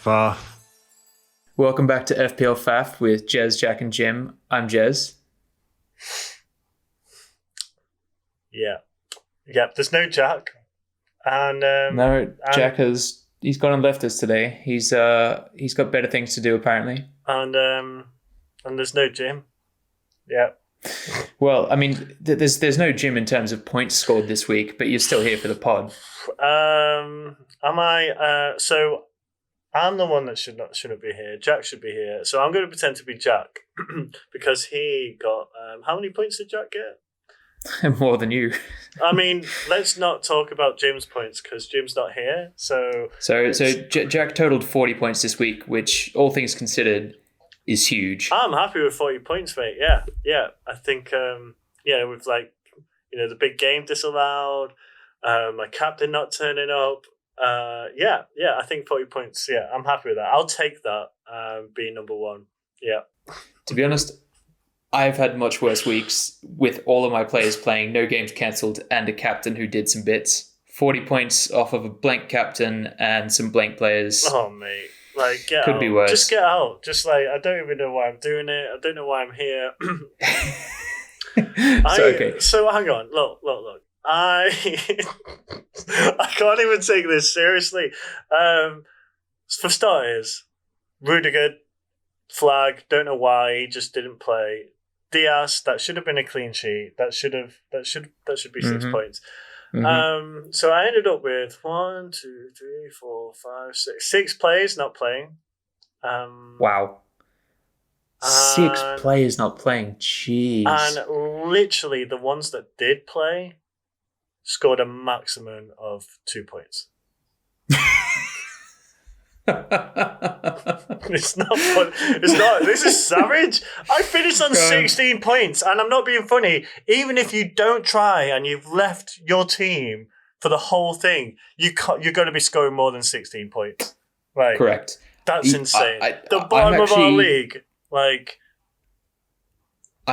Faff. Welcome back to FPL Faff with Jez, Jack, and Jim. I'm Jez. Yeah. There's no Jack, and no, Jack he's gone and left us today. He's got better things to do apparently. And there's no Jim. Yeah. Well, I mean, there's no Jim in terms of points scored this week, but you're still here for the pod. Am I? So I'm the one that shouldn't be here. Jack should be here. So I'm going to pretend to be Jack because he got how many points did Jack get? More than you. I mean, let's not talk about Jim's points because Jim's not here. So Jack totaled 40 points this week, which, all things considered, is huge. I'm happy with 40 points, mate. Yeah. I think with the big game disallowed, my captain not turning up. I think 40 points. Yeah, I'm happy with that. I'll take that. Being number one. Yeah. To be honest, I've had much worse weeks with all of my players playing, no games cancelled, and a captain who did some bits. 40 points off of a blank captain and some blank players. Oh, mate. Get Could out. Be worse. Just get out. I don't even know why I'm doing it. I don't know why I'm here. Okay. So hang on. Look. I can't even take this seriously. For starters, Rudiger, flag. Don't know why he just didn't play. Diaz, that should have been a clean sheet. That should be 6 points. Mm-hmm. So I ended up with 6 players not playing. Wow. 6 players not playing. Jeez. And literally the ones that did play scored a maximum of 2 points. It's not fun. It's not. This is savage. I finished on 16 points, and I'm not being funny. Even if you don't try and you've left your team for the whole thing, you're going to be scoring more than 16 points. Right? Correct. That's insane. The bottom of our league, I'm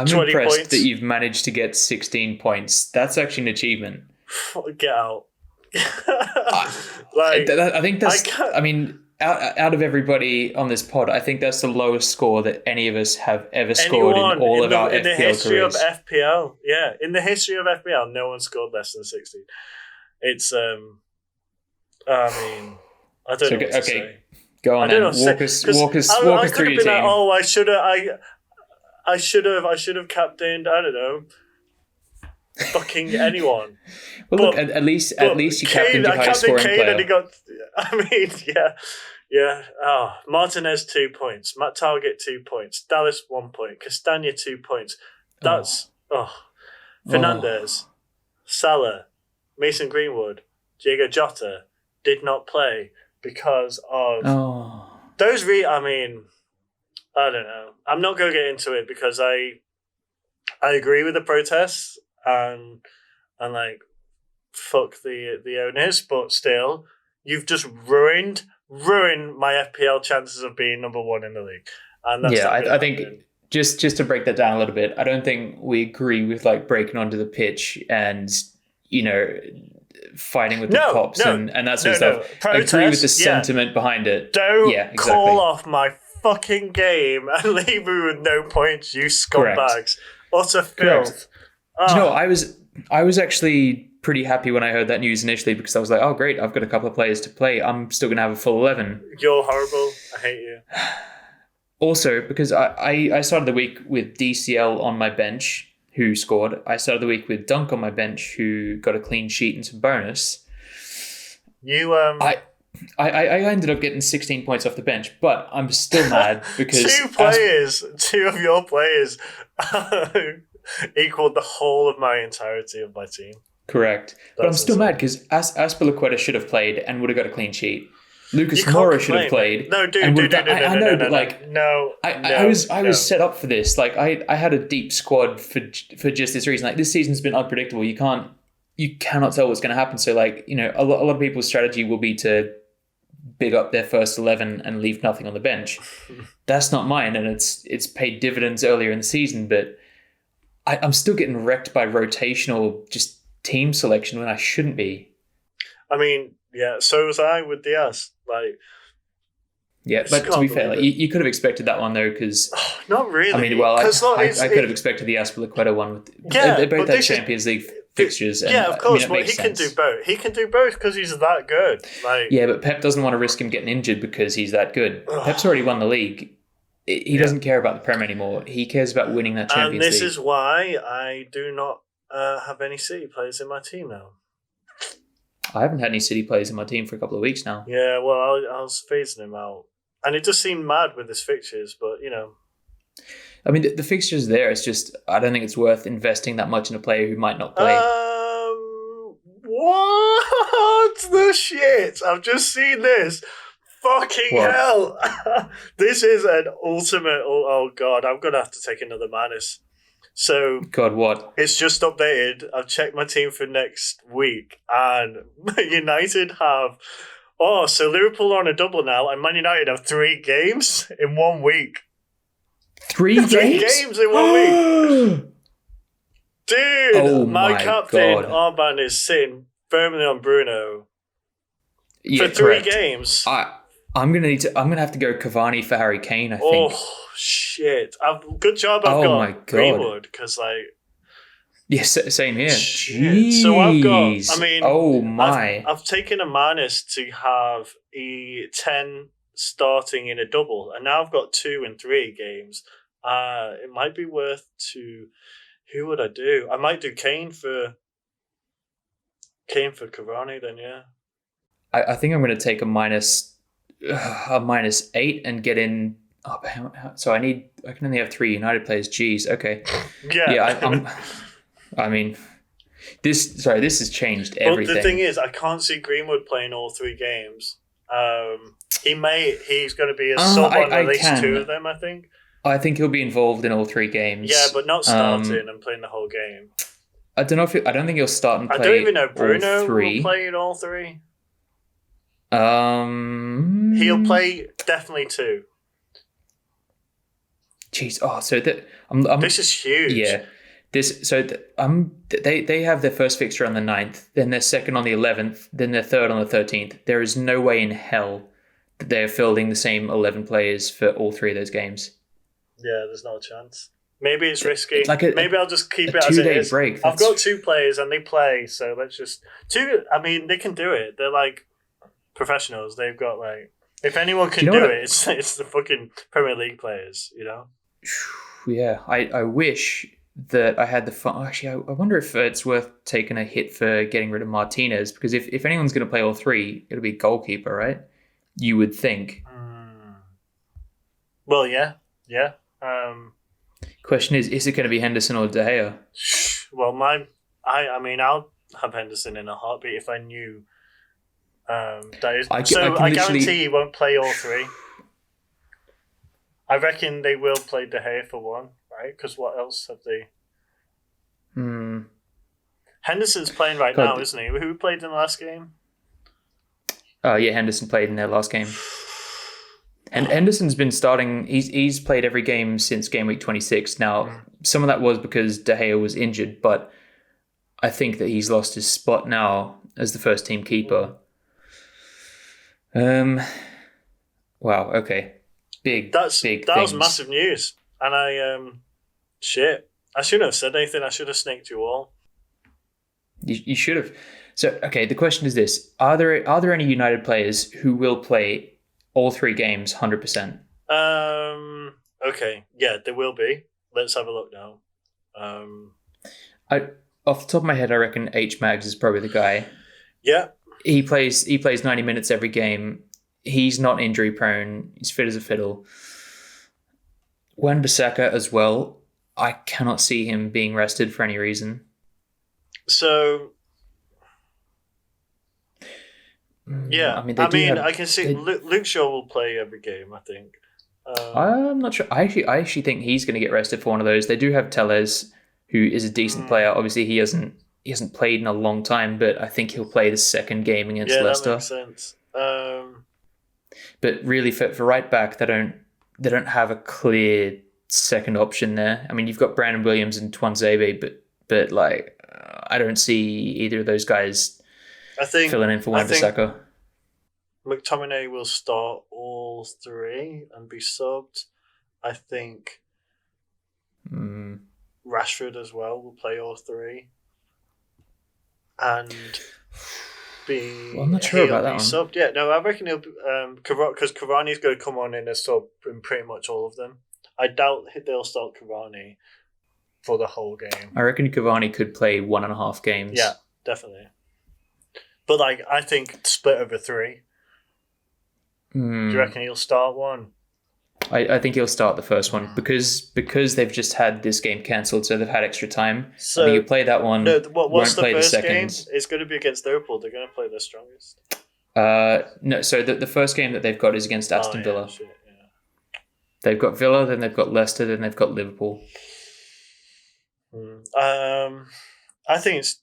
20 impressed points. that you've managed to get 16 points. That's actually an achievement. Get out. I think that's. I mean, out of everybody on this pod, I think that's the lowest score that any of us have ever scored in all of our FPL careers. In the history of FPL, yeah, in the history of FPL, no one scored less than 16. It's I mean, I don't know what to say. Go on and walk us through your team. I should have captained, I don't know, fucking anyone. Well, look, at least you captained your highest scoring player. And he got, yeah. Oh, Martinez 2 points, Matt Target 2 points, Dallas 1 point, Castagna 2 points. That's Fernandez, Salah, Mason Greenwood, Diego Jota did not play because of those. I mean, I don't know. I'm not going to get into it because I agree with the protests and fuck the owners, but still, you've just ruined my FPL chances of being number one in the league. And that's I think just to break that down a little bit, I don't think we agree with breaking onto the pitch and fighting with the cops and that sort of stuff. Protest, I agree with the sentiment behind it. Don't call off my fucking game and leave me with no points, you scumbags. Utter filth. Do you know, I was actually pretty happy when I heard that news initially because I was like, oh great, I've got a couple of players to play. I'm still going to have a full 11. You're horrible. I hate you. Also, because I started the week with DCL on my bench, who scored. I started the week with Dunk on my bench, who got a clean sheet and some bonus. I ended up getting 16 points off the bench, but I'm still mad because two of your players equaled the whole of my entirety of my team. Correct. But I'm still mad because Aspilicueta should have played and would have got a clean sheet. Lucas Moura should have played. No, dude, I was set up for this. I had a deep squad for just this reason. This season's been unpredictable. You cannot tell what's going to happen. So a lot of people's strategy will be to big up their first 11 and leave nothing on the bench. That's not mine, and it's paid dividends earlier in the season. But I'm still getting wrecked by rotational just team selection when I shouldn't be. I mean, yeah, so was I with Diaz. Yeah, but to be fair, like, you could have expected that one though, because not really. I mean, well, I could have expected the Azpilicueta one. They both had Champions League fixtures. Yeah, of course. But he can do both. He can do both because he's that good. Like, yeah, but Pep doesn't want to risk him getting injured because he's that good. Pep's already won the league. He doesn't care about the Prem anymore. He cares about winning that Champions League. And this is why I do not have any City players in my team now. I haven't had any City players in my team for a couple of weeks now. Yeah, well, I was phasing him out. And it just seemed mad with his fixtures, but, you know. I mean, the fixtures there, it's just, I don't think it's worth investing that much in a player who might not play. What the shit? I've just seen this. Fucking hell. This is an ultimate, oh God, I'm going to have to take another minus. So, God, what? It's just updated. I've checked my team for next week, and United have... Oh, so Liverpool are on a double now, and Man United have 3 games in 1 week. 3 games? 3 games in 1 week. Dude, my captain armband is sitting firmly on Bruno for 3 games. I'm gonna have to go Cavani for Harry Kane, I think. Oh shit! Good job I've got Greenwood, because like. Yes, same here. Jeez. So I've got. I mean, oh my! I've taken a minus to have E10 starting in a double, and now I've got 2 and 3 games. It might be worth to. Who would I do? I might do Kane for Cavani. Then yeah. I think I'm going to take a minus 8 and get in. Oh, so I can only have 3 United players. Jeez. Okay. Yeah. I mean, this has changed everything. But the thing is, I can't see Greenwood playing all 3 games. He's going to be a sub on at least 2 of them, I think. I think he'll be involved in all 3 games. Yeah, but not starting and playing the whole game. I don't know I don't think he'll start and play. I don't even know Bruno will play in all 3. He'll play definitely 2. Jeez. Oh, so this is huge. Yeah. They have their first fixture on the 9th, then their second on the 11th, then their third on the 13th. There is no way in hell that they're fielding the same 11 players for all 3 of those games. Yeah, there's no chance. Maybe it's risky. Maybe I'll just keep it as it is. Break. I've got 2 players and they play, so let's just 2. I mean, they can do it. They're like professionals. They've got like, if anyone can do it, it's the fucking Premier League players. You know. Yeah, I wish that I had the fun. Actually, I wonder if it's worth taking a hit for getting rid of Martinez, because if anyone's going to play all 3, it'll be goalkeeper, right? You would think. Well, yeah. Question is it going to be Henderson or De Gea? Well, I mean, I'll have Henderson in a heartbeat if I knew that is. I guarantee he won't play all 3. I reckon they will play De Gea for 1, right? Because what else have they? Henderson's playing now, isn't he? Who played in the last game? Yeah, Henderson played in their last game. And Henderson's been starting. He's played every game since Gameweek 26. Now, some of that was because De Gea was injured, but I think that he's lost his spot now as the first team keeper. Wow. Okay. Big. That was massive news, and I shouldn't have said anything. I should have snaked you all. You should have. So, okay. The question is this: Are there any United players who will play all 3 games 100%? Okay. Yeah, there will be. Let's have a look now. Off the top of my head, I reckon H Mags is probably the guy. Yeah. He plays 90 minutes every game. He's not injury prone. He's fit as a fiddle. Wan-Bissaka as well. I cannot see him being rested for any reason. So, yeah. I can see Luke Shaw will play every game, I think. I'm not sure. I actually think he's going to get rested for one of those. They do have Tellez, who is a decent player. Obviously, he hasn't played in a long time, but I think he'll play the second game against Leicester. Yeah, that makes sense. But really, for right back, they don't have a clear second option there. I mean, you've got Brandon Williams and Tuanzebe, but I don't see either of those guys filling in for Wan-Bissaka. McTominay will start all all three and be subbed. I think Rashford as well will play all three. And I'm not sure about that one. Subbed. Yeah, no, I reckon he'll be because Cavani's going to come on in a sub in pretty much all of them. I doubt they'll start Cavani for the whole game. I reckon Cavani could play 1.5 games. Yeah, definitely. But I think split over 3. Do you reckon he'll start one? I think he'll start the first one because they've just had this game cancelled, so they've had extra time. So I think you play that one. No, what's the play first the second. game? It's going to be against Liverpool. They're going to play their strongest. No, so the first game that they've got is against Aston Villa. Shit, yeah. They've got Villa, then they've got Leicester, then they've got Liverpool. I think it's.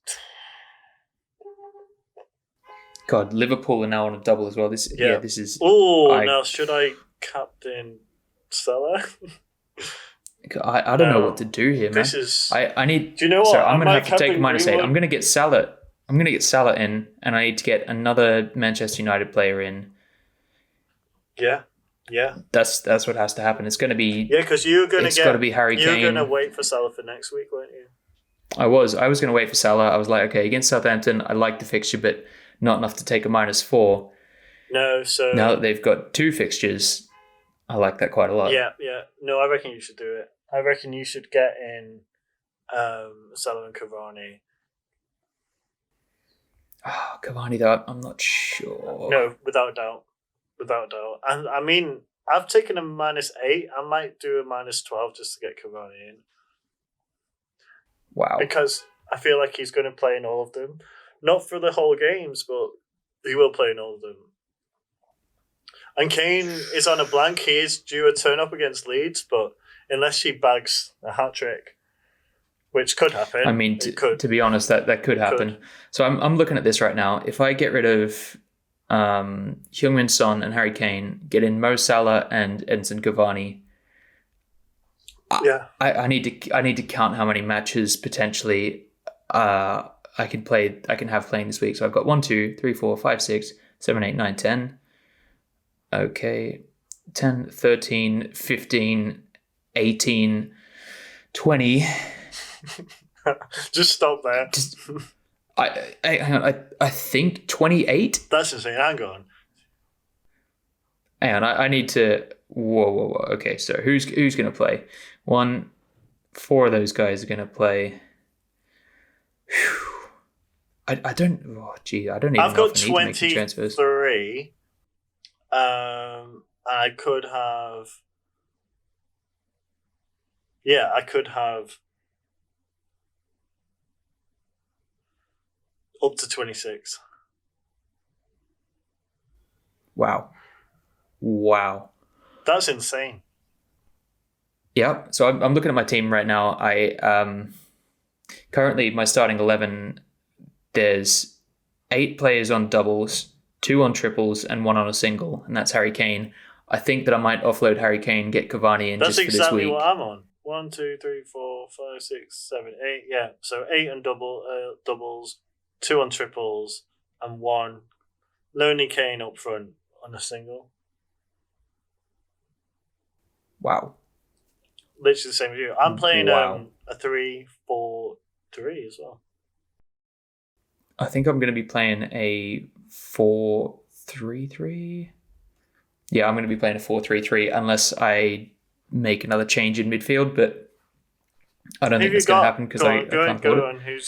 God, Liverpool are now on a double as well. This is. Oh, now should I captain Salah? I don't know what to do here, man. This is. I need. Do you know what? So I'm going to have to take -8. I'm going to get Salah. I'm going to get Salah in, and I need to get another Manchester United player in. Yeah. That's what has to happen. It's going to be. Yeah, because you're going to It's got to be Harry Kane. You're going to wait for Salah for next week, weren't you? I was going to wait for Salah. I was like, okay, against Southampton, I like the fixture, but not enough to take a -4. No, so now that they've got 2 fixtures, I like that quite a lot. Yeah. No, I reckon you should do it. I reckon you should get in Salah and Cavani. Oh, Cavani, though, I'm not sure. No, without doubt. And I mean, I've taken a -8. I might do a -12 just to get Cavani in. Wow. Because I feel like he's going to play in all of them. Not for the whole games, but he will play in all of them. And Kane is on a blank. He is due a turn up against Leeds, but unless he bags a hat-trick, which could happen. I mean, to be honest, that could happen. So I'm looking at this right now. If I get rid of Heung-min Son and Harry Kane, get in Mo Salah and Edinson Cavani, I need to count how many matches potentially I can have playing this week. So I've got 1, 2, 3, 4, 5, 6, 7, 8, 9, 10. Okay. 10, 13, 15, 18, 20. Just stop there. I think 28. That's insane. Hang on. And I need to. Whoa. Okay, so who's going to play? 4 of those guys are going to play. Whew. I don't. Oh, gee, I don't even. I've know got if I need to make transfers. 23. I could have. Yeah, I could have up to 26. Wow. That's insane. Yeah. So I'm looking at my team right now. I currently my starting 11. There's 8 players on doubles, 2 on triples, and 1 on a single, and that's Harry Kane. I think that I might offload Harry Kane, get Cavani in just for this week. That's exactly what I'm on. 1, 2, 3, 4, 5, 6, 7, 8. Yeah, so 8 on doubles, 2 on triples, and 1 lonely Kane up front on a single. Wow. Literally the same as you. I'm playing a 3-4-3 as well. I think I'm going to be playing a 4-3-3. Yeah, I'm going to be playing a 4-3-3 unless I make another change in midfield, but I don't think that's going to happen because I can't afford it.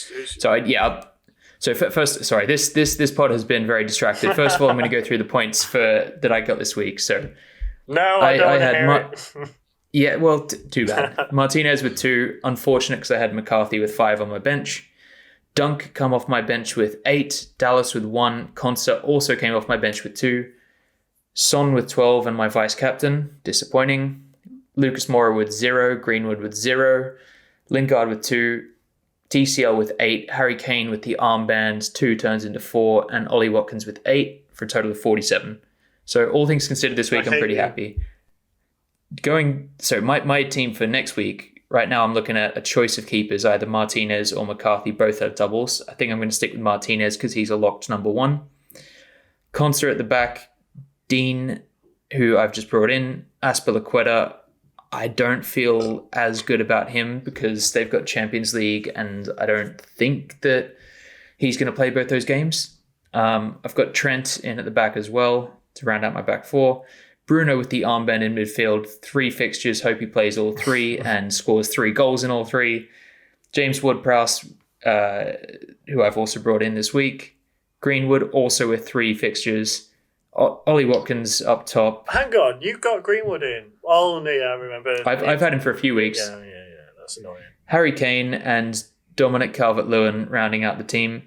So first, sorry, this pod has been very distracted. First of all, I'm going to go through the points that I got this week. So no, I don't want to hear it. Yeah, well, too bad. Martinez with 2. Unfortunate because I had McCarthy with 5 on my bench. Dunk come off my bench with 8. Dallas with 1. Concert also came off my bench with 2. Son with 12 and my vice captain. Disappointing. Lucas Moura with 0. Greenwood with 0. Lingard with 2. TCL with 8. Harry Kane with the armband. 2 turns into 4. And Ollie Watkins with 8 for a total of 47. So all things considered this week, I'm pretty happy. So my team for next week, right now I'm looking at a choice of keepers, either Martinez or McCarthy. Both have doubles. I think I'm going to stick with Martinez because he's a locked number 1. Concert at the back, Dean, who I've just brought in, Azpilicueta. I don't feel as good about him because they've got Champions League, and I don't think that he's going to play both those games. I've got Trent in at the back as well to round out my back four. Bruno with the armband in midfield, 3 fixtures, hope he plays all 3 and scores 3 goals in all 3. James Ward-Prowse, who I've also brought in this week. Greenwood also with 3 fixtures. Ollie Watkins up top. Hang on, you've got Greenwood in. Oh, no, yeah, I remember. I've had him for a few weeks. Yeah, that's annoying. Harry Kane and Dominic Calvert-Lewin rounding out the team.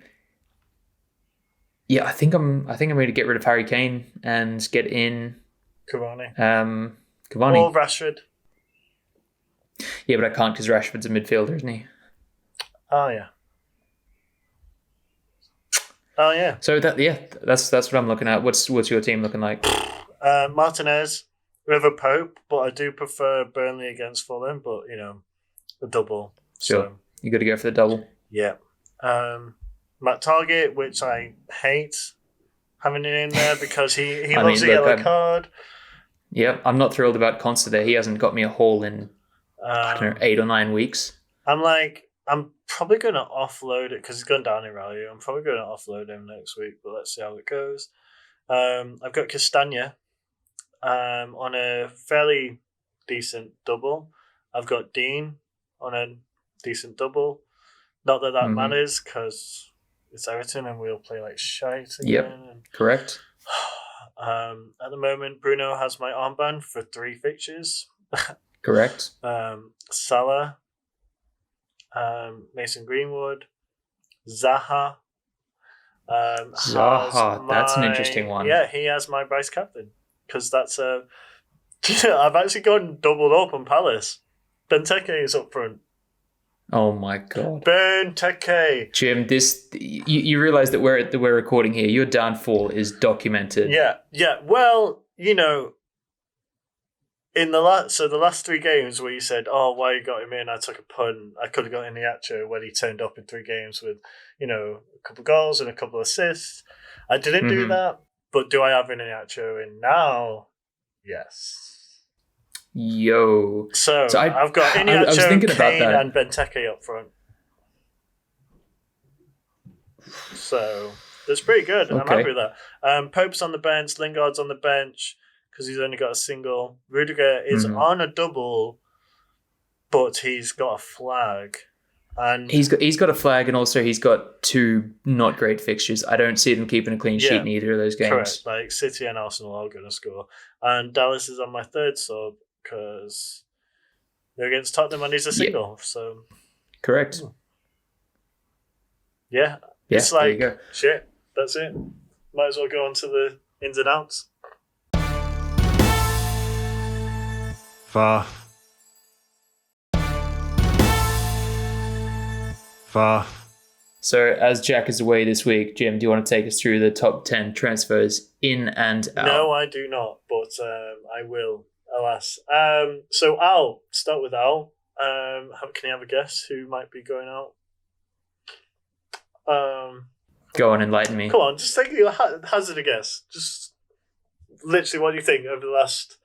Yeah, I think I'm going to get rid of Harry Kane and get in Cavani. Cavani. Or Rashford. Yeah, but I can't because Rashford's a midfielder, isn't he? Oh, yeah. Oh, yeah. So that's what I'm looking at. What's your team looking like? Martinez, River Pope, but I do prefer Burnley against Fulham, but, a double. Sure. So, You got to go for the double. yeah. Matt Target, which I hate having it in there because he loves the yellow card. Yep, I'm not thrilled about Consider. He hasn't got me a haul in, I don't know, 8 or 9 weeks. I'm probably going to offload it because he's gone down in value. I'm probably going to offload him next week, but let's see how it goes. I've got Castagna on a fairly decent double. I've got Dean on a decent double. Not that matters because it's Everton and we'll play like shite again. Yep, correct. At the moment, Bruno has my armband for 3 fixtures. Correct. Salah, Mason Greenwood, Zaha. Zaha, that's an interesting one. Yeah, he has my vice captain because that's a. I've actually gone doubled up on Palace. Benteke is up front. Oh my god, Benteke. Jim, this you realize that we're recording here. Your downfall is documented. Yeah. Well, in the last 3 games where you said, "Oh, why you got him in?" I took a punt. I could have got Iniacho when he turned up in 3 games with, a couple of goals and a couple of assists. I didn't do that, but do I have Iniacho in now? Yes. Yo. So I've got Iniacho, Kane, and Benteke up front. So that's pretty good. Okay. I'm happy with that. Pope's on the bench. Lingard's on the bench because he's only got a single. Rudiger is on a double, but he's got a flag. And he's got a flag, and also he's got 2 not great fixtures. I don't see them keeping a clean sheet in either of those games. Correct. Like City and Arsenal are going to score. And Dallas is on my 3rd sub because they're against Tottenham and he's a single. So correct. Yeah. It's like, shit, that's it. Might as well go on to the ins and outs. Faff. So as Jack is away this week, Jim, do you want to take us through the top 10 transfers in and out? No, I do not, but I will, alas. So Al, start with Al. Can you have a guess who might be going out? Go on, enlighten me. Come on, just take your hazard a guess. Just literally, what do you think over the last?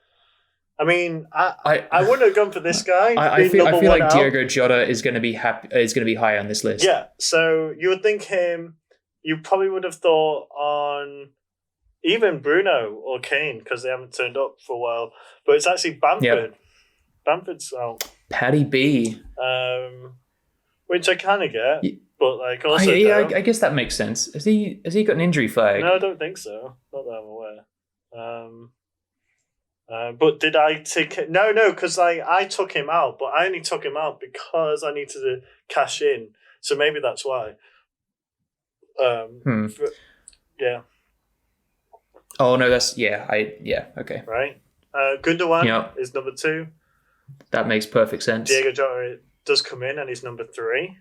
I mean, I wouldn't have gone for this guy. I feel like Diogo Jota is going to be high on this list. Yeah, so you would think him. You probably would have thought on even Bruno or Kane because they haven't turned up for a while. But it's actually Bamford. Yep. Bamford's out. Paddy B. Which I kind of get, but like also I guess that makes sense. Has he got an injury flag? No, I don't think so. Not that I'm aware. But did I take it? No, because I took him out, but I only took him out because I needed to cash in. So maybe that's why. Yeah. Oh no, that's okay. Right. Gundogan is number 2. That makes perfect sense. Diego Jota does come in and he's number 3.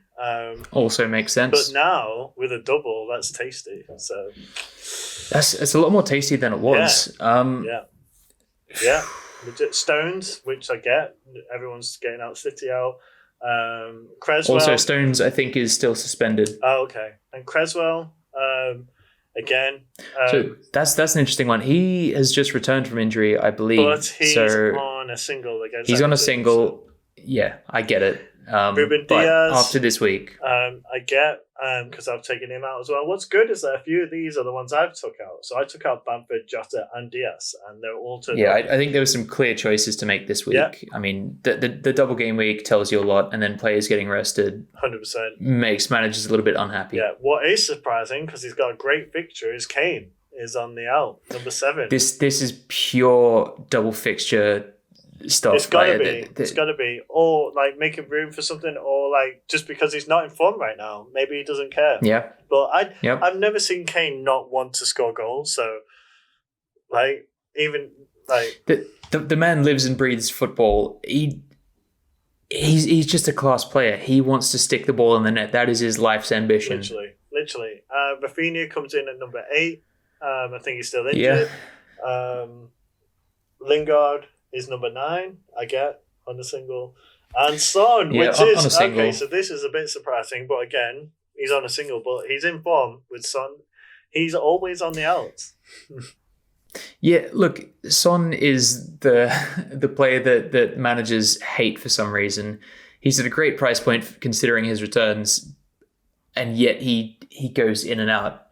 Also makes sense. But now with a double, that's tasty. So it's a lot more tasty than it was. Yeah. Legit Stones, which I get. Everyone's getting out City out. Creswell. Also, Stones, I think, is still suspended. Oh, okay. And Creswell, again. So that's an interesting one. He has just returned from injury, I believe. But he's on a single against He's on a Everton, single. so. Yeah, I get it. Ruben but Diaz, after this week, I get because I've taken him out as well. What's good is that a few of these are the ones I've took out. So I took out Bamford, Jota, and Diaz, and they're all turned I think there were some clear choices to make this week. Yeah. I mean, the double game week tells you a lot, and then players getting rested 100% makes managers a little bit unhappy. Yeah, what is surprising because he's got a great fixture is Kane is on the out, number 7. This is pure double fixture stuff. It's gotta be. It's gotta be. Or like making room for something, or like just because he's not in form right now, maybe he doesn't care. Yeah. But I've never seen Kane not want to score goals. So like even like the man lives and breathes football. He's just a class player. He wants to stick the ball in the net. That is his life's ambition. Literally. Rafinha comes in at number 8. I think he's still injured. Yeah. Lingard is number 9, I get, on the single. And Son, Yeah, which on is... a single. Okay, so this is a bit surprising, but again, he's on a single, but he's in form with Son. He's always on the outs. Yeah, look, Son is the player that managers hate for some reason. He's at a great price point considering his returns, and yet he goes in and out.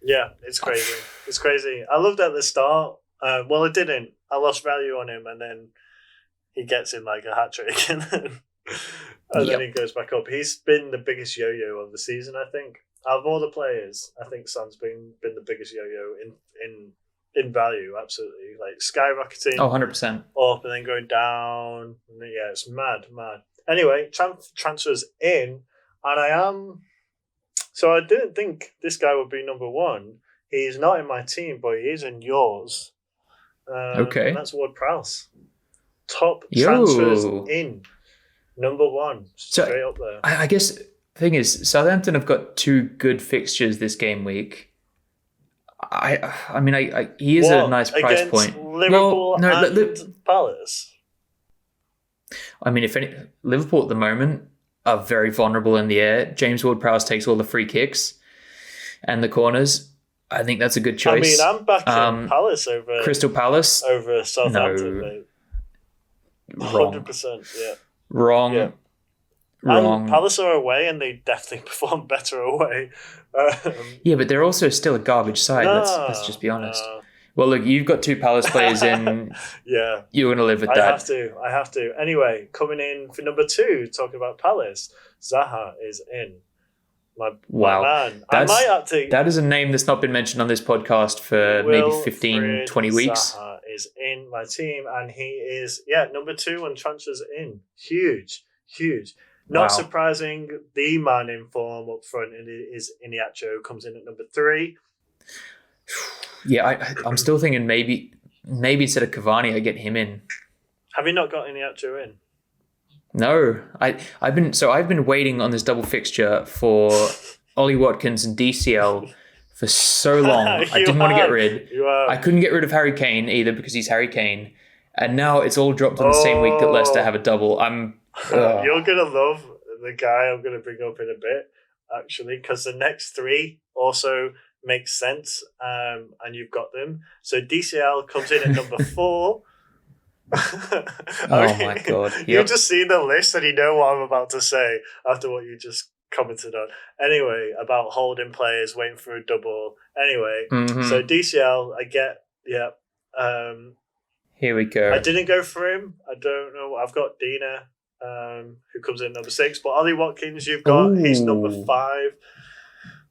Yeah, it's crazy. It's crazy. I loved at the start. Well, it didn't. I lost value on him, and then he gets in like a hat trick, and then he goes back up. He's been the biggest yo-yo of the season, I think. Out of all the players, I think Son's been the biggest yo-yo in value, absolutely. Like skyrocketing. 100%. Up and then going down. Yeah, it's mad. Anyway, transfers in, and so I didn't think this guy would be number 1. He's not in my team, but he is in yours. Okay. And that's Ward-Prowse. Top transfers in. Number 1. Straight up there. I guess the thing is, Southampton have got 2 good fixtures this game week. I mean, he is a nice price point. Liverpool and Palace. I mean, Liverpool at the moment are very vulnerable in the air. James Ward-Prowse takes all the free kicks and the corners. I think that's a good choice. I mean, I'm backing Palace over Crystal Palace over Southampton. No. 100%. Yeah. Wrong. Yeah. And Palace are away, and they definitely perform better away. Yeah, but they're also still a garbage side. Let's just be honest. Well, look, you've got 2 Palace players in. Yeah, you're going to live with that. I have to. Anyway, coming in for number 2, talking about Palace, Zaha is in. My man. That is a name that's not been mentioned on this podcast for maybe 15, 20 weeks. Zaha is in my team, and he is, number 2 on transfers in. Huge. Not surprising, the man in form up front is Iniacho, comes in at number 3. Yeah, I'm still thinking maybe instead of Cavani, I get him in. Have you not got Iniacho in? No, I've been waiting on this double fixture for Ollie Watkins and DCL for so long. I didn't want to get rid. I couldn't get rid of Harry Kane either because he's Harry Kane, and now it's all dropped on the same week that Leicester have a double. You're gonna love the guy I'm gonna bring up in a bit, actually, because the next 3 also make sense, and you've got them. So DCL comes in at number 4. Oh my god! Yep. You just see the list and you know what I'm about to say after what you just commented on. Anyway, about holding players, waiting for a double. Anyway, So DCL, I get. Yeah. Here we go. I didn't go for him. I don't know. I've got Dina, who comes in number 6, but Ollie Watkins, you've got. He's number 5.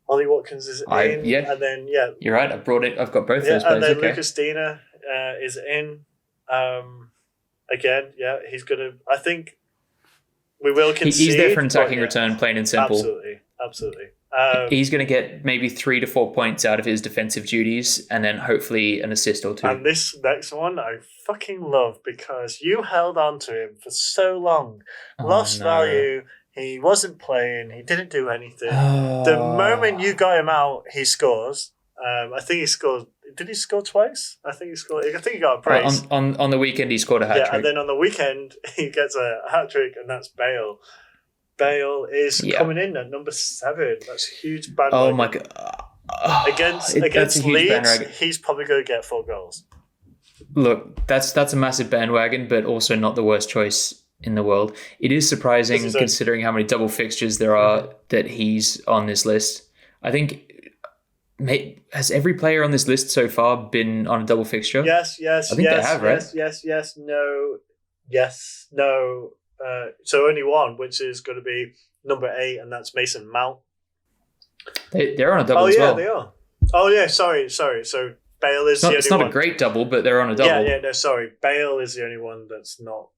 Ollie Watkins is in, and then you're right. I've got both those players. And then Lucas Dina is in. Again, he's gonna. I think we will concede. He's there for an attacking return, plain and simple. Absolutely. He's going to get maybe 3 to 4 points out of his defensive duties, and then hopefully an assist or 2. And this next one I fucking love because you held on to him for so long, lost value. He wasn't playing. He didn't do anything. The moment you got him out, he scores. I think he scored. Did he score twice? I think he scored. I think he got a brace. On the weekend, he scored a hat trick. Yeah, and then on the weekend, he gets a hat trick, and that's Bale. Bale is coming in at number 7. That's huge. Bad. Oh my god! Against that's a huge Leeds, bandwagon. he's probably going to get 4 goals. Look, that's a massive bandwagon, but also not the worst choice in the world. It is surprising considering how many double fixtures there are that he's on this list. I think, has every player on this list so far been on a double fixture? Yes. I think they have, right? Yes, no. So only one, which is going to be number 8, and that's Mason Mount. They're on a double as well. Oh, yeah, they are. Oh, yeah, sorry. So Bale is the only one. It's not a great double, but they're on a double. Yeah, no, sorry. Bale is the only one that's not,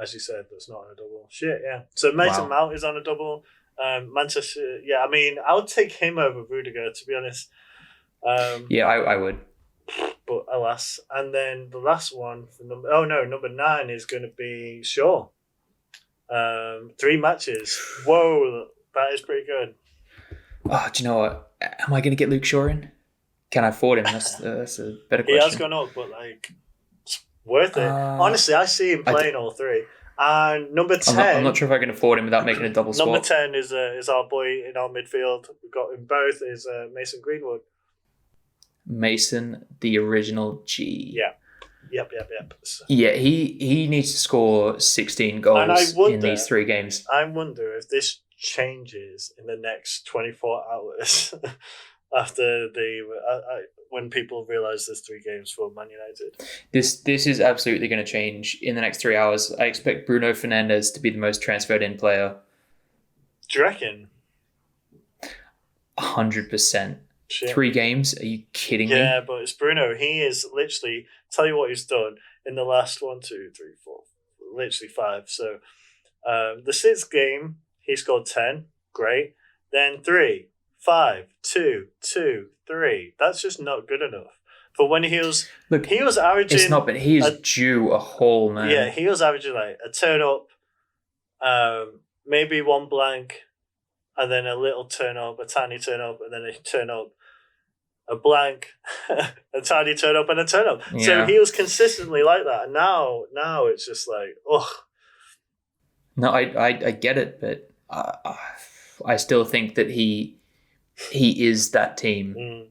as you said, that's not on a double. Shit, yeah. So Mason Mount is on a double. Manchester, yeah, I mean, I would take him over Rudiger, to be honest. Yeah, I would. But alas. And then the last one, for number 9 is going to be Shaw. 3 matches. Whoa, that is pretty good. Oh, do you know what? Am I going to get Luke Shaw in? Can I afford him? That's a better question. He has gone up, but it's worth it. Honestly, I see him playing all 3. And number 10... I'm not sure if I can afford him without making a double swap. Number 10 is our boy in our midfield. We've got him both, is Mason Greenwood. Mason, the original G. Yeah. Yep. Yeah, he needs to score 16 goals in these 3 games. I wonder if this changes in the next 24 hours after when people realise there's 3 games for Man United. This is absolutely going to change in the next 3 hours. I expect Bruno Fernandes to be the most transferred in player. Do you reckon? 100%. Shit. 3 games? Are you kidding me? Yeah, but it's Bruno. He is literally, tell you what he's done in the last 1, 2, 3, 4, literally 5. So the 6th game, he scored 10. Great. Then 3, 5, 2, 2, 3. That's just not good enough. But when he was averaging... It's not, but he is due a haul, man. Yeah, he was averaging like a turn up, maybe 1 blank, and then a little turn up, a tiny turn up, and then a turn up, a blank, a tiny turn up, and a turn up. Yeah. So he was consistently like that. And now it's just like, ugh. No, I get it, but I still think that he is that team. Mm.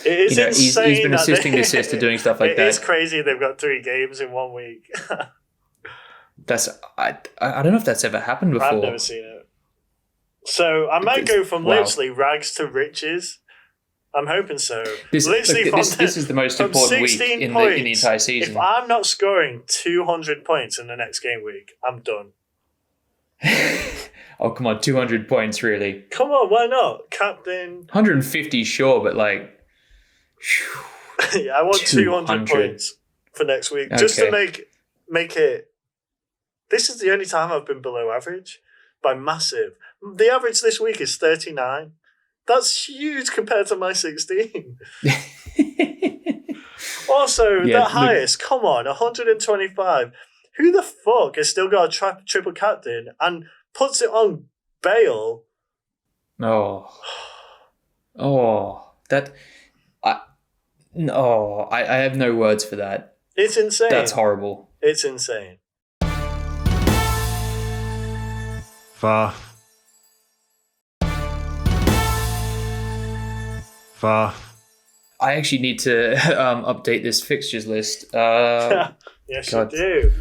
It is insane. He's been assisting the assist to doing stuff like that. It is crazy they've got 3 games in 1 week. I don't know if that's ever happened before. I've never seen it. So I might go from literally rags to riches. I'm hoping so. This is the most important week in the entire season. If I'm not scoring 200 points in the next game week, I'm done. Oh, come on, 200 points, really? Come on, why not? Captain. 150, sure, but like... Yeah, I want 200 points for next week. Okay. Just to make it... This is the only time I've been below average by massive. The average this week is 39. That's huge compared to my 16. Also, the highest, come on, 125. Who the fuck has still got a triple captain and puts it on Bale? I have no words for that. It's insane. That's horrible. It's insane. Faff. I actually need to update this fixtures list. Yes, you do.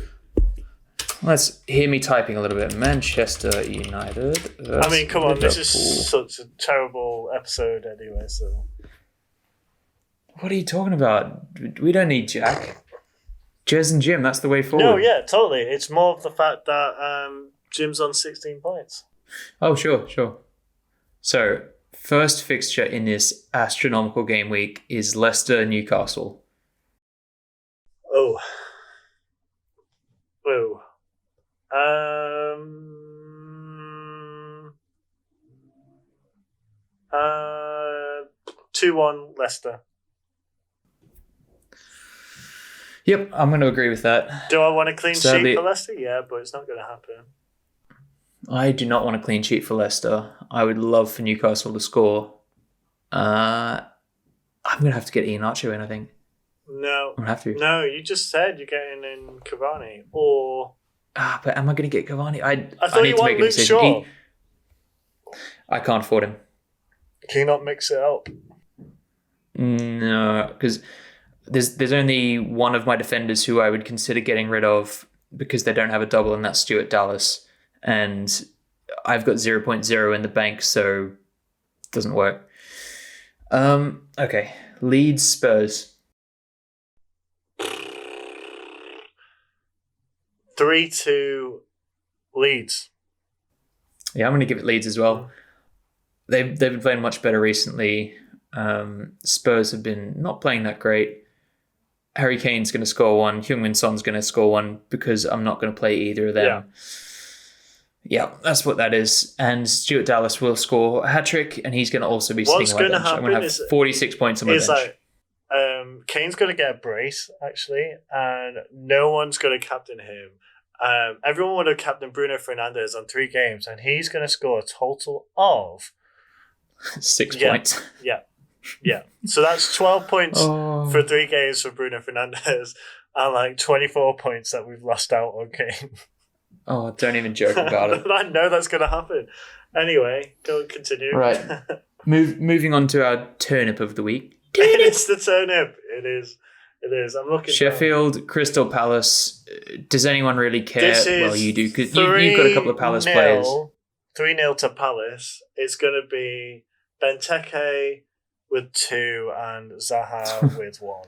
Let's hear me typing a little bit. Manchester United. I mean, come on, this is such a terrible episode anyway. So, what are you talking about? We don't need Jack. Jez and Jim. That's the way forward. No, yeah, totally. It's more of the fact that Jim's on 16 points. Oh, sure. So, first fixture in this astronomical game week is Leicester-Newcastle. Oh. 2-1 Leicester. Yep, I'm going to agree with that. Do I want a clean sheet for Leicester? Yeah, but it's not going to happen. I do not want a clean sheet for Leicester. I would love for Newcastle to score. I'm going to have to get Ian Archer in, I think. No. I'm going to have to. No, you just said you're getting in Cavani. Or... but am I going to get Cavani? I thought need you to want make a Luke decision. Shaw. I can't afford him. Can you not mix it up? No, because there's only one of my defenders who I would consider getting rid of because they don't have a double, and that's Stuart Dallas. And I've got 0.0 in the bank, so it doesn't work. Okay, Leeds Spurs. 3-2 Leeds. Yeah, I'm going to give it Leeds as well. They've been playing much better recently. Spurs have been not playing that great. Harry Kane's going to score one. Heung-min Son's going to score one because I'm not going to play either of them. Yeah, that's what that is. And Stuart Dallas will score a hat-trick, and he's going to also be sitting on my bench. I'm going to have 46 points on my bench. Like, Kane's going to get a brace, actually, and no one's going to captain him. Everyone would have captained Bruno Fernandes on 3 games, and he's going to score a total of 6 points. Yeah. So that's 12 points for 3 games for Bruno Fernandes, and like 24 points that we've lost out on Kane. Oh, don't even joke about it. I know that's going to happen. Anyway, go continue. Right. Moving on to our turnip of the week. It's the turnip. It is. I'm looking. Sheffield, down. Crystal Palace. Does anyone really care? Well, you do, because you've got a couple of Palace players. 3-0 to Palace. It's going to be Benteke with 2 and Zaha with 1.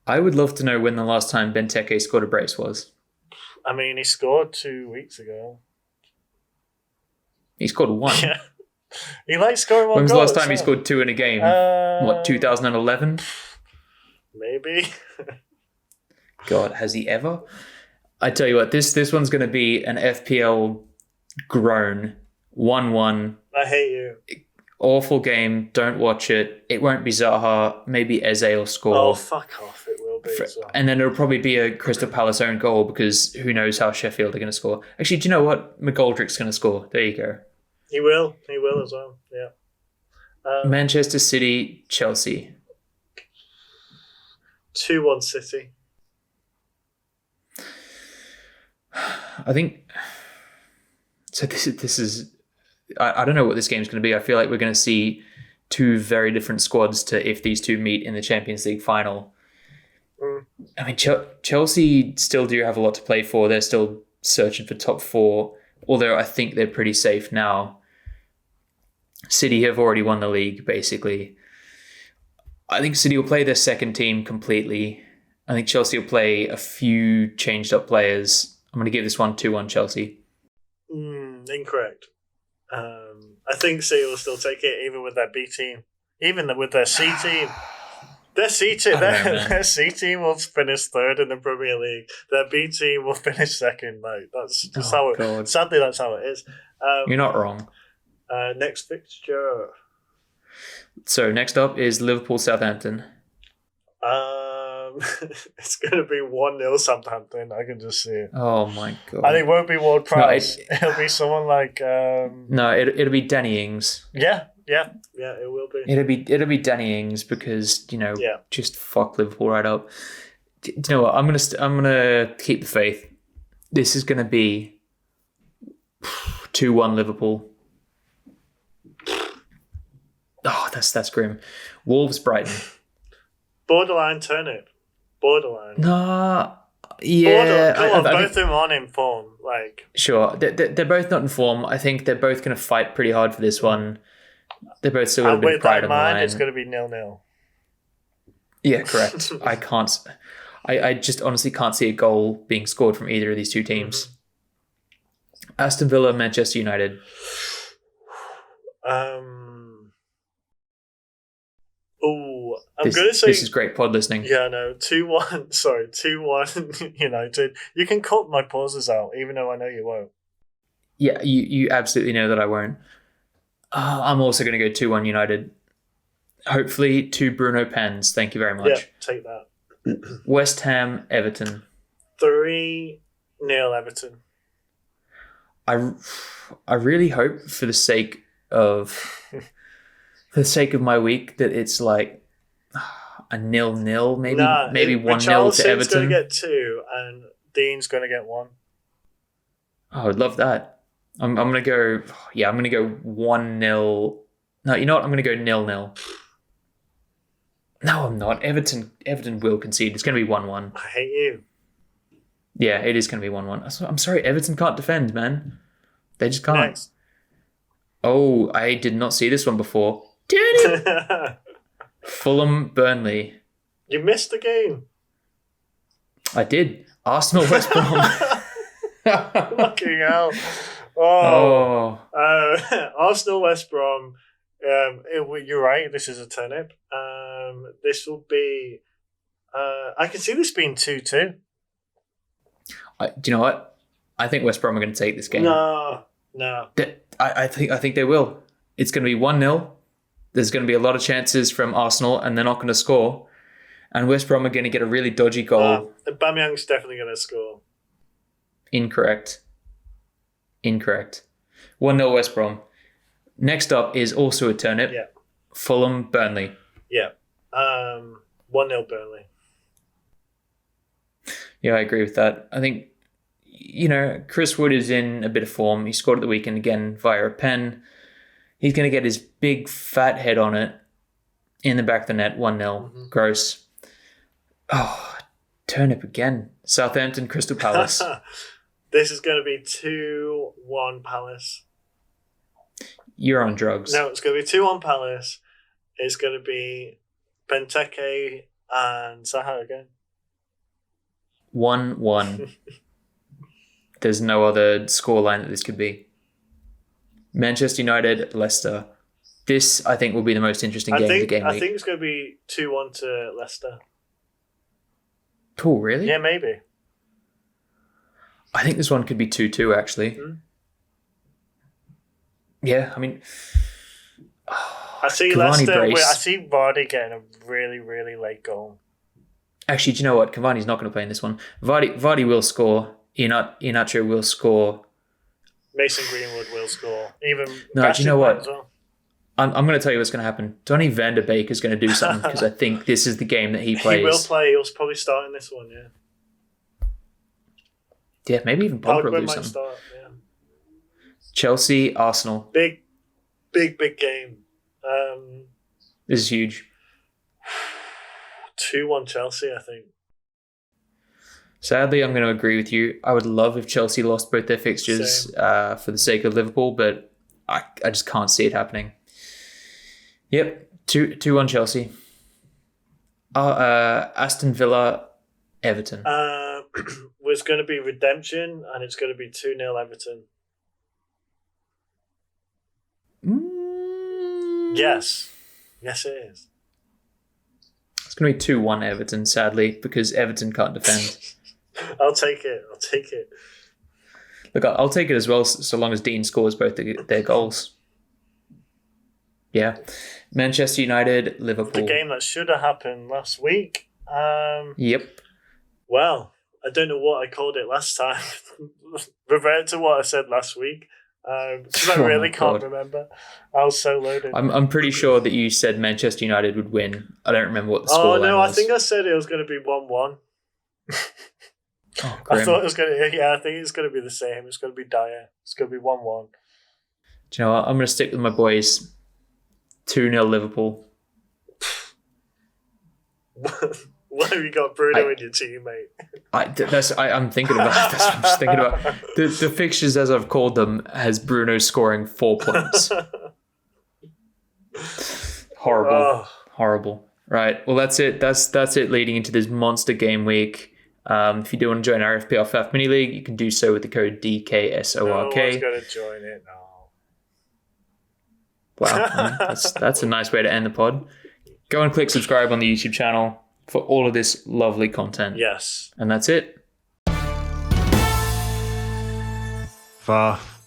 I would love to know when the last time Benteke scored a brace was. I mean, he scored 2 weeks ago. He scored 1. Yeah. He likes scoring 1 goal. When was the last time he scored 2 in a game? 2011? Maybe. God, has he ever? I tell you what, this one's going to be an FPL groan. 1-1. I hate you. Awful game. Don't watch it. It won't be Zaha. Maybe Eze will score. Oh, fuck off. It will be. And then it'll probably be a Crystal Palace own goal because who knows how Sheffield are going to score. Actually, do you know what? McGoldrick's going to score. There you go. He will. He will as well. Yeah. Manchester City, Chelsea. 2-1 City. I think... So this is... I don't know what this game's going to be. I feel like we're going to see 2 very different squads to if these 2 meet in the Champions League final. I mean, Chelsea still do have a lot to play for. They're still searching for top 4, although I think they're pretty safe now. City have already won the league, basically. I think City will play their second team completely. I think Chelsea will play a few changed up players. I'm going to give this one 2-1 Chelsea. Incorrect. I think City will still take it, even with their B team, even with their C team. Their C team will finish 3rd in the Premier League. Their B team will finish 2nd. Like that's just how it. God. Sadly, that's how it is. You're not wrong. Next fixture. So next up is Liverpool Southampton. It's going to be 1-0 Southampton. I can just see it. Oh my God. And it won't be Ward Prowse. It'll be someone like... No, it'll be Danny Ings. Yeah, it will be. It'll be Danny Ings because, just fuck Liverpool right up. Do you know what? I'm gonna keep the faith. This is going to be 2-1 Liverpool. Oh, that's grim. Wolves Brighton. Borderline turnip. Borderline. Nah. Yeah. Both of them on in form. Like sure. They're both not in form. I think they're both going to fight pretty hard for this one. They're both still a bit of pride on the line. It's going to be 0-0. Yeah, correct. I just honestly can't see a goal being scored from either of these 2 teams. Aston Villa, Manchester United. I'm going to say... This is great pod listening. Yeah, no. 2-1. Sorry, 2-1 United. You can cut my pauses out, even though I know you won't. Yeah, you absolutely know that I won't. I'm also going to go 2-1 United. Hopefully 2 Bruno pens. Thank you very much. Yeah, take that. West Ham, Everton. 3-0 Everton. I really hope for the sake of my week that it's like a 0-0, maybe 1-0 to Everton. Going to get 2 and Dean's going to get 1. Oh, I'd love that. I'm going to go 1-0. No, No, you know what? I'm going to go 0-0. No, I'm not. Everton will concede. It's going to be 1-1. I hate you. Yeah, it is going to be 1-1. I'm sorry, Everton can't defend, man. They just can't. Next. Oh, I did not see this one before. Fulham, Burnley. You missed the game. I did. Arsenal, West Brom. Fucking hell. Arsenal, West Brom. You're right. This is a turnip. This will be. I can see this being 2-2. Do you know what? I think West Brom are going to take this game. No. I think they will. It's going to be 1-0. There's going to be a lot of chances from Arsenal, and they're not going to score. And West Brom are going to get a really dodgy goal. Aubameyang's definitely going to score. Incorrect. 1-0 West Brom. Next up is also a turnip. Yeah. Fulham, Burnley. Yeah. 1-0 Burnley. Yeah, I agree with that. I think, Chris Wood is in a bit of form. He scored at the weekend again via a pen. He's going to get his big fat head on it in the back of the net. 1-0. Mm-hmm. Gross. Oh, turnip again. Southampton, Crystal Palace. This is going to be 2-1 Palace. You're on drugs. No, it's going to be 2-1 Palace. It's going to be Benteke and Zaha again. 1-1. There's no other scoreline that this could be. Manchester United, Leicester. This, I think, will be the most interesting game of the game week. I think it's going to be 2-1 to Leicester. Oh, really? Yeah, maybe. I think this one could be 2-2, actually. Mm-hmm. Yeah, I mean... I see Leicester... I see Vardy getting a really, really late goal. Actually, do you know what? Cavani's not going to play in this one. Vardy will score. Iheanacho will score. Mason Greenwood will score. Even no, do you know what? Well. I'm going to tell you what's going to happen. Donny van der Beek is going to do something because I think this is the game that he plays. He will play. He'll probably start in this one, yeah. Yeah, maybe even Pogba will do something. Start, yeah. Chelsea, Arsenal. Big game. This is huge. 2-1 Chelsea, I think. Sadly, I'm going to agree with you. I would love if Chelsea lost both their fixtures for the sake of Liverpool, but I just can't see it happening. Yep, 2-1 Chelsea. Aston Villa, Everton. Was going to be redemption, and it's going to be 2-0 Everton. Yes, it is. It's going to be 2-1 Everton, sadly, because Everton can't defend. I'll take it. Look, I'll take it as well, so long as Dean scores both their goals. Yeah. Manchester United, Liverpool. The game that should have happened last week. Yep. Well, I don't know what I called it last time. Revert to what I said last week. Because I really can't remember. I was so loaded. I'm pretty sure that you said Manchester United would win. I don't remember what the score was. Oh, no, I think I said it was going to be 1-1. Oh, I thought it was going to... Yeah, I think it's going to be the same. It's going to be dire. It's going to be 1-1. Do you know what? I'm going to stick with my boys. 2-0 Liverpool. Why have you got Bruno in your team, mate? I'm thinking about that. That's what I'm just thinking about. The fixtures, as I've called them, has Bruno scoring 4 points. Horrible. Right. Well, that's it. That's it leading into this monster game week. If you do want to join our FPL Faff mini league, you can do so with the code DKSORK. No one's going to join it now. Wow, that's a nice way to end the pod. Go and click subscribe on the YouTube channel for all of this lovely content. Yes. Faff.